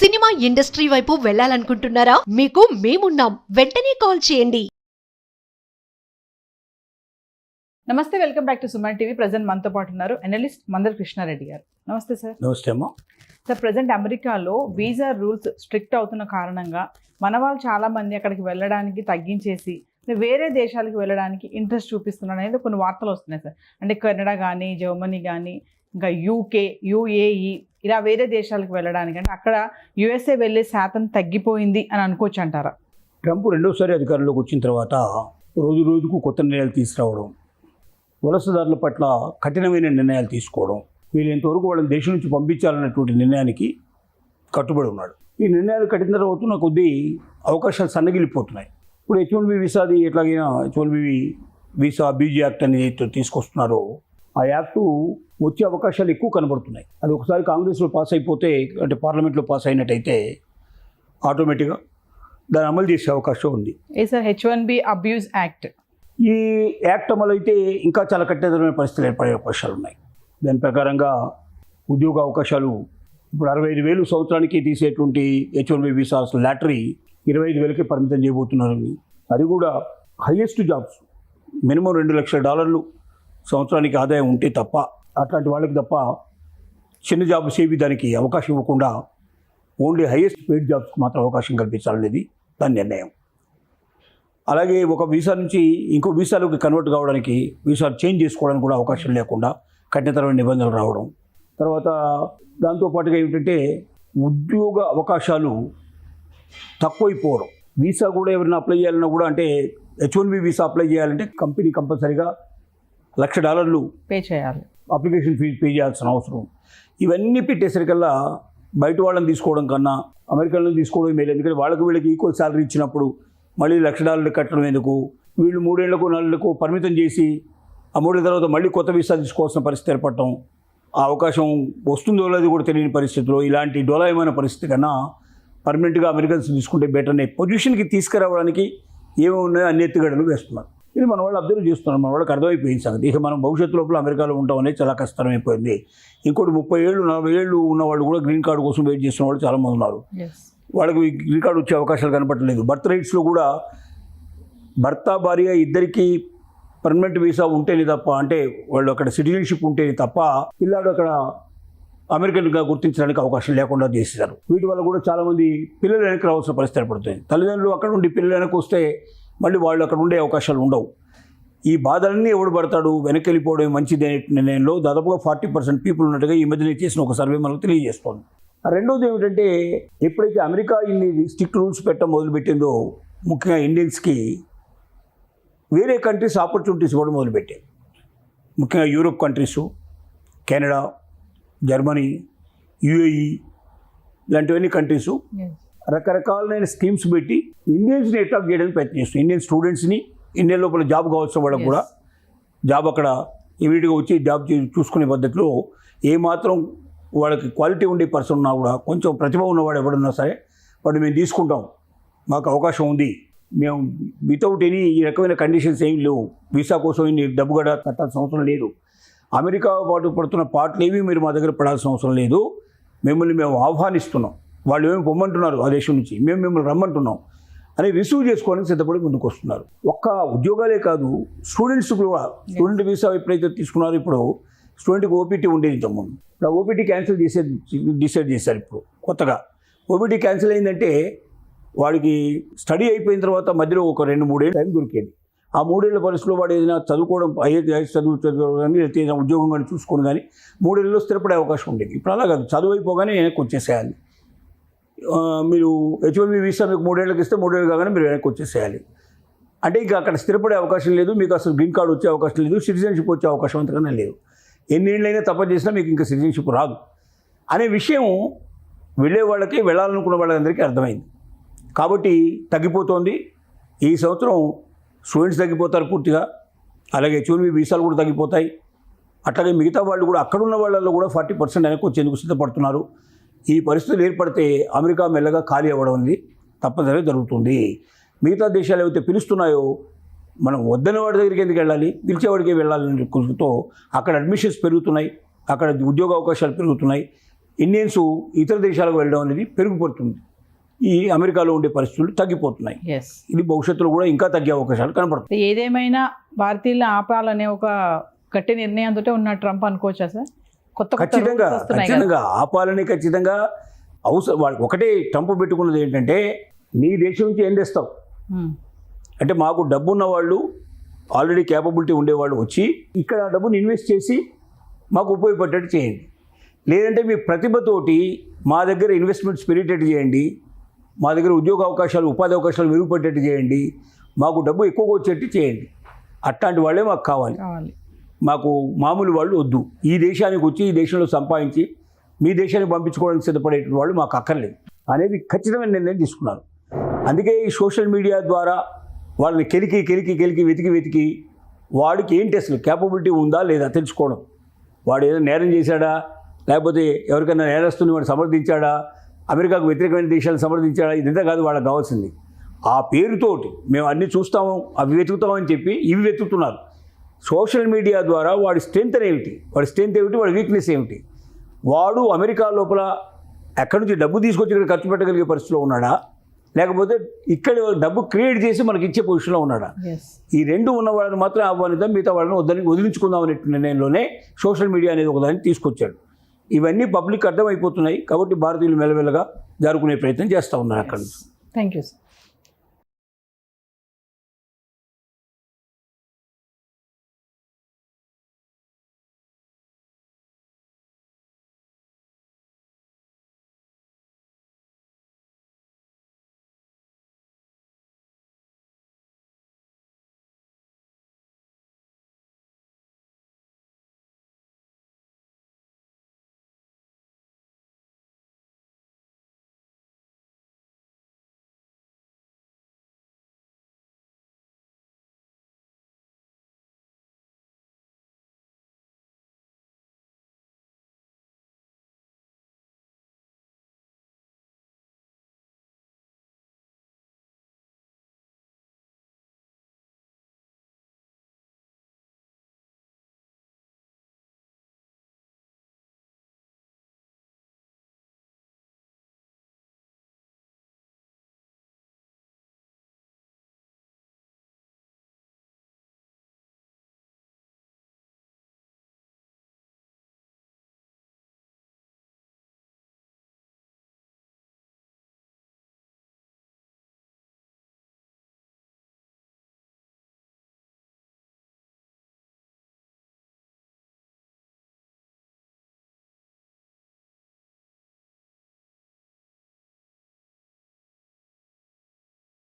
Cinema industry వైపు వెళ్ళాలనుకుంటున్నారా? మీకు మేమున్నాం. వెంటనే కాల్ చేయండి. నమస్తే, welcome back to Suman TV. Present మనతో పాటు ఉన్నారు అనలిస్ట్ మందర్ కృష్ణారెడ్డి గారు. నమస్తే సార్. నమస్తే అమ్మా. సార్, ప్రజెంట్ అమెరికాలో వీసా రూల్స్ స్ట్రిక్ట్ అవుతున్న కారణంగా మన వాళ్ళు చాలా మంది అక్కడికి వెళ్ళడానికి తగ్గించేసి వేరే దేశాలకు వెళ్ళడానికి ఇంట్రెస్ట్ చూపిస్తున్నారు అనేది కొన్ని వార్తలు వస్తున్నాయి సార్. అంటే కెనడా కానీ, జర్మనీ కానీ, ఇంకా యూకే, యూఏఈ ఇలా వేరే దేశాలకు వెళ్ళడానికి, అంటే అక్కడ యుఎస్ఏ వెళ్ళే శాతం తగ్గిపోయింది అని అనుకోవచ్చు అంటారా? ట్రంప్ రెండోసారి అధికారంలోకి వచ్చిన తర్వాత రోజు రోజుకు కొత్త నిర్ణయాలు తీసుకురావడం, వలసదారుల పట్ల కఠినమైన నిర్ణయాలు తీసుకోవడం, వీళ్ళంతవరకు వాళ్ళని దేశం నుంచి పంపించాలన్నటువంటి నిర్ణయానికి కట్టుబడి ఉన్నాడు. ఈ నిర్ణయాలు కఠినతరం అవుతున్న కొద్దీ అవకాశాలు సన్నగిలిపోతున్నాయి. ఇప్పుడు H-1B వీసాది ఎట్లాగైనా H-1B వీసా బీజీ యాక్ట్ అనేది తీసుకొస్తున్నారో ఆ యాక్టు వచ్చే అవకాశాలు ఎక్కువ కనబడుతున్నాయి. అది ఒకసారి కాంగ్రెస్లో పాస్ అయిపోతే, అంటే పార్లమెంట్లో పాస్ అయినట్టయితే ఆటోమేటిక్గా దాన్ని అమలు చేసే అవకాశం ఉంది. ఏ సార్, H-1B అబ్యూజ్ యాక్ట్. ఈ యాక్ట్ అమలు అయితే ఇంకా చాలా కఠినతరమైన పరిస్థితులు ఏర్పడే అవకాశాలు ఉన్నాయి. దాని ప్రకారంగా ఉద్యోగ అవకాశాలు ఇప్పుడు 65,000 సంవత్సరానికి తీసేటువంటి H-1B వీసాస్ లాటరీ 25,000కే పరిమితం చేయబోతున్నారు. అది కూడా హైయెస్ట్ జాబ్స్, మినిమం $2 లక్షల సంవత్సరానికి ఆదాయం ఉంటే తప్ప, అట్లాంటి వాళ్ళకి తప్ప చిన్న జాబ్స్ ఏవి దానికి అవకాశం ఇవ్వకుండా ఓన్లీ హైయెస్ట్ పెయిడ్ జాబ్స్కి మాత్రం అవకాశం కల్పించాలనేది దాని నిర్ణయం. అలాగే ఒక వీసా నుంచి ఇంకో వీసాలోకి కన్వర్ట్ కావడానికి, వీసా చేంజ్ చేసుకోవడానికి కూడా అవకాశం లేకుండా కఠినతరమైన నిబంధనలు రావడం. తర్వాత దాంతోపాటుగా ఏమిటంటే ఉద్యోగ అవకాశాలు తక్కువైపోవడం. వీసా కూడా ఎవరైనా అప్లై చేయాలన్నా కూడా, అంటే H-1B వీసా అప్లై చేయాలంటే కంపెనీ కంపల్సరీగా $1 లక్ష పే చేయాలి, అప్లికేషన్ ఫీజు పే చేయాల్సిన అవసరం. ఇవన్నీ పెట్టేసరికల్లా బయట వాళ్ళని తీసుకోవడం కన్నా అమెరికన్లను తీసుకోవడం మేలు. ఎందుకంటే వాళ్ళకి వీళ్ళకి ఈక్వల్ శాలరీ ఇచ్చినప్పుడు మళ్ళీ $1 లక్ష కట్టడం ఎందుకు? వీళ్ళు 3 ఏళ్లకు 4 ఏళ్లకు పరిమితం చేసి ఆ 3 ఏళ్ల తర్వాత మళ్ళీ కొత్త వీసా తీసుకోవాల్సిన పరిస్థితి ఏర్పడటం, ఆ అవకాశం వస్తుందో లేదో కూడా తెలియని పరిస్థితిలో ఇలాంటి డోలాయమైన పరిస్థితి కన్నా పర్మనెంట్గా అమెరికన్స్ తీసుకుంటే బెటర్ అనే పొజిషన్కి తీసుకురావడానికి ఏమేమి ఉన్నాయో అన్ని ఎత్తుగడలు వేస్తున్నారు. ఇది మన వాళ్ళు అబ్జర్వ్ చేస్తున్నారు, మన వాళ్ళకి అర్థమైపోయింది సంగతి. ఇక మనం భవిష్యత్తు లోపల అమెరికాలో ఉంటాం అనేది చాలా కష్టమైపోయింది. ఇంకోటి 30 ఏళ్ళు 40 ఏళ్ళు ఉన్నవాళ్ళు కూడా గ్రీన్ కార్డు కోసం వెయిట్ చేస్తున్న వాళ్ళు చాలామంది ఉన్నారు. వాళ్ళకి గ్రీన్ కార్డు వచ్చే అవకాశాలు కనపడలేదు. బర్త్ రైట్స్లో కూడా భర్త భార్య ఇద్దరికీ పర్మనెంట్ వీసా ఉంటేనే తప్ప, అంటే వాళ్ళు అక్కడ సిటిజన్షిప్ ఉంటేనే తప్ప పిల్లాడు అక్కడ అమెరికన్గా గుర్తించడానికి అవకాశం లేకుండా చేసేశారు. వీటి వల్ల కూడా చాలామంది పిల్లలు వెనక్కి రావాల్సిన పరిస్థితి ఏర్పడుతుంది. తల్లిదండ్రులు అక్కడ ఉండి పిల్లలు వెనక్కి వస్తే మళ్ళీ వాళ్ళు అక్కడ ఉండే అవకాశాలు ఉండవు. ఈ బాధలన్నీ ఎవడు పడతాడు? వెనక్కి వెళ్ళిపోవడం మంచిది అనే నిర్ణయంలో దాదాపుగా 40% పీపుల్ ఉన్నట్టుగా ఈ మధ్యన చేసిన ఒక సర్వే మనకు తెలియజేస్తోంది. రెండోది ఏమిటంటే, ఎప్పుడైతే అమెరికా ఇన్ని స్ట్రిక్ట్ రూల్స్ పెట్టడం మొదలుపెట్టిందో, ముఖ్యంగా ఇండియన్స్కి వేరే కంట్రీస్ ఆపర్చునిటీస్ ఇవ్వడం మొదలుపెట్టాయి. ముఖ్యంగా Europe countries, Canada, Germany, UAE ఇలాంటివన్నీ కంట్రీసు రకరకాలైన స్కీమ్స్ పెట్టి ఇండియన్స్ని అట్రాక్ట్ చేయడానికి ప్రయత్నం చేస్తుంది. ఇండియన్ స్టూడెంట్స్ని, ఇండియన్ లోపల జాబ్ కావాల్సిన వాళ్ళకు కూడా జాబ్ అక్కడ ఇమీడియట్గా వచ్చి జాబ్ చూసుకునే పద్ధతిలో ఏమాత్రం వాళ్ళకి క్వాలిటీ ఉండే పర్సన్ ఉన్నా కూడా, కొంచెం ప్రతిభ ఉన్నవాడు ఎవడున్నా సరే వాడు మేము తీసుకుంటాం, మాకు అవకాశం ఉంది, మేము వితౌట్ ఎనీ ఈ రకమైన కండిషన్స్ ఏమి లేవు, వీసా కోసం ఇన్ని డబ్బు కూడా కట్టాల్సిన అవసరం లేదు, అమెరికా పాటు పడుతున్న పాటలు ఏవి మీరు మా దగ్గర పడాల్సిన అవసరం లేదు, మిమ్మల్ని మేము ఆహ్వానిస్తున్నాం, వాళ్ళు ఏమి పొమ్మంటున్నారు ఆ దేశం నుంచి, మేము మిమ్మల్ని రమ్మంటున్నాం అని రిసీవ్ చేసుకోవడానికి సిద్ధపడి ముందుకు వస్తున్నారు. ఒక్క ఉద్యోగాలే కాదు, స్టూడెంట్స్ కూడా స్టూడెంట్ వీసా ఎప్పుడైతే తీసుకున్నారో, ఇప్పుడు స్టూడెంట్కి ఓపీటీ ఉండేది ఇంతకుముందు, ఇప్పుడు ఓపీటీ క్యాన్సిల్ డిసైడ్ చేశారు. ఇప్పుడు కొత్తగా ఓపీటీ క్యాన్సిల్ అయిందంటే వాడికి స్టడీ అయిపోయిన తర్వాత మధ్యలో ఒక 2-3 ఏళ్ళు టైం దొరికేది. ఆ 3 ఏళ్ల పరిస్థితిలో వాడు ఏదైనా చదువుకోవడం, చదువు కానీ ఏదైనా ఉద్యోగం కానీ చూసుకొని కానీ 3 ఏళ్ళలో స్థిరపడే అవకాశం ఉండేది. ఇప్పుడు అలా కాదు, చదువు అయిపోగానే వెనక్కి వచ్చేసేయాలి. మీరు H-1B వీసా మీకు 3 ఏళ్ళకి ఇస్తే 3 ఏళ్ళు కాగానే మీరు వెనక్కి వచ్చేసేయాలి. అంటే ఇంకా అక్కడ స్థిరపడే అవకాశం లేదు, మీకు అసలు గ్రీన్ కార్డు వచ్చే అవకాశం లేదు, సిటిజన్షిప్ వచ్చే అవకాశం అంతకన్నా లేదు. ఎన్ని ఏళ్ళైనా తప్ప చేసినా మీకు ఇంకా సిటిజన్షిప్ రాదు అనే విషయం వెళ్ళే వాళ్ళకి, వెళ్ళాలనుకున్న వాళ్ళందరికీ అర్థమైంది. కాబట్టి తగ్గిపోతోంది. ఈ సంవత్సరం స్టూడెంట్స్ తగ్గిపోతారు పూర్తిగా, అలాగే H-1B వీసాలు కూడా తగ్గిపోతాయి. అట్లాగే మిగతా వాళ్ళు కూడా, అక్కడున్న వాళ్ళల్లో కూడా 40% వెనక్కి వచ్చేందుకు సిద్ధపడుతున్నారు. ఈ పరిస్థితులు ఏర్పడితే అమెరికా మెల్లగా ఖాళీ అవ్వడం అనేది తప్పనిసరిగా జరుగుతుంది. మిగతా దేశాలు ఏవైతే పిలుస్తున్నాయో మనం వద్దన వాడి దగ్గరికి ఎందుకు వెళ్ళాలి, పిలిచేవాడికి వెళ్ళాలని కుదురుతో అక్కడ అడ్మిషన్స్ పెరుగుతున్నాయి, అక్కడ ఉద్యోగ అవకాశాలు పెరుగుతున్నాయి. ఇండియన్స్ ఇతర దేశాలకు వెళ్ళడం అనేది పెరిగిపోతుంది. ఈ అమెరికాలో ఉండే పరిస్థితులు తగ్గిపోతున్నాయి. ఎస్. ఇది భవిష్యత్తులో కూడా ఇంకా తగ్గే అవకాశాలు కనపడుతుంది. ఏదేమైనా భారతీయులను ఆపాలనే ఒక గట్టి నిర్ణయంతో ఉన్న ట్రంప్ అనుకోవచ్చా సార్? కొత్త ఖచ్చితంగా ఖచ్చితంగా ఆపాలని ఖచ్చితంగా అవసరం. వాళ్ళకి ఒకటే ట్రంప్ పెట్టుకున్నది ఏంటంటే, నీ దేశం నుంచి ఏం తెస్తావు అంటే, మాకు డబ్బు ఉన్న వాళ్ళు, ఆల్రెడీ క్యాపబిలిటీ ఉండేవాళ్ళు వచ్చి ఇక్కడ డబ్బుని ఇన్వెస్ట్ చేసి మాకు ఉపయోగపడేట్టు చేయండి. లేదంటే మీ ప్రతిభతోటి మా దగ్గర ఇన్వెస్ట్మెంట్ స్పిరిటెడ్ చేయండి, మా దగ్గర ఉద్యోగ అవకాశాలు, ఉపాధి అవకాశాలు మెరుగుపడేట్టు చేయండి, మాకు డబ్బు ఎక్కువగా వచ్చేట్టు చేయండి. అట్లాంటి వాళ్ళే మాకు కావాలి. మాకు మామూలు వాళ్ళు వద్దు. ఈ దేశానికి వచ్చి ఈ దేశంలో సంపాదించి మీ దేశానికి పంపించుకోవడానికి సిద్ధపడే వాళ్ళు మాకు అక్కర్లేదు అనేది ఖచ్చితమైన నిర్ణయం తీసుకున్నారు. అందుకే ఈ సోషల్ మీడియా ద్వారా వాళ్ళని కెలికి వెతికి వాడికి ఏంటి అసలు క్యాపబిలిటీ ఉందా లేదా తెలుసుకోవడం. వాడు ఏదో నేరం చేశాడా, లేకపోతే ఎవరికైనా నేరస్తుని వాడు సమర్థించాడా, అమెరికాకు వ్యతిరేకమైన దేశాలను సమర్థించాడా, ఇదంతా కాదు వాళ్ళకి కావాల్సింది. ఆ పేరుతోటి మేము అన్నీ చూస్తాము, అవి వెతుకుతామని చెప్పి ఇవి వెతుకుతున్నారు. సోషల్ మీడియా ద్వారా వాడి స్ట్రెంత్ ఏమిటి, వాడి వీక్నెస్ ఏమిటి, వాడు అమెరికా లోపల ఎక్కడి నుంచి డబ్బు తీసుకొచ్చి ఇక్కడ ఖర్చు పెట్టగలిగే పరిస్థితిలో ఉన్నాడా, లేకపోతే ఇక్కడ డబ్బు క్రియేట్ చేసి మనకి ఇచ్చే పొజిషన్లో ఉన్నాడా. ఈ రెండు ఉన్న వాళ్ళని మాత్రం ఆహ్వానిద్దాం, మిగతా వాళ్ళని వదిలించుకుందాం అనే నిర్ణయంలోనే సోషల్ మీడియా అనేది ఒకదాన్ని తీసుకొచ్చాడు. ఇవన్నీ పబ్లిక్ అర్థమైపోతున్నాయి కాబట్టి భారతీయులు మెల్లమెల్లగా జారుకునే ప్రయత్నం చేస్తూ ఉన్నారు అక్కడ నుంచి. Thank you sir.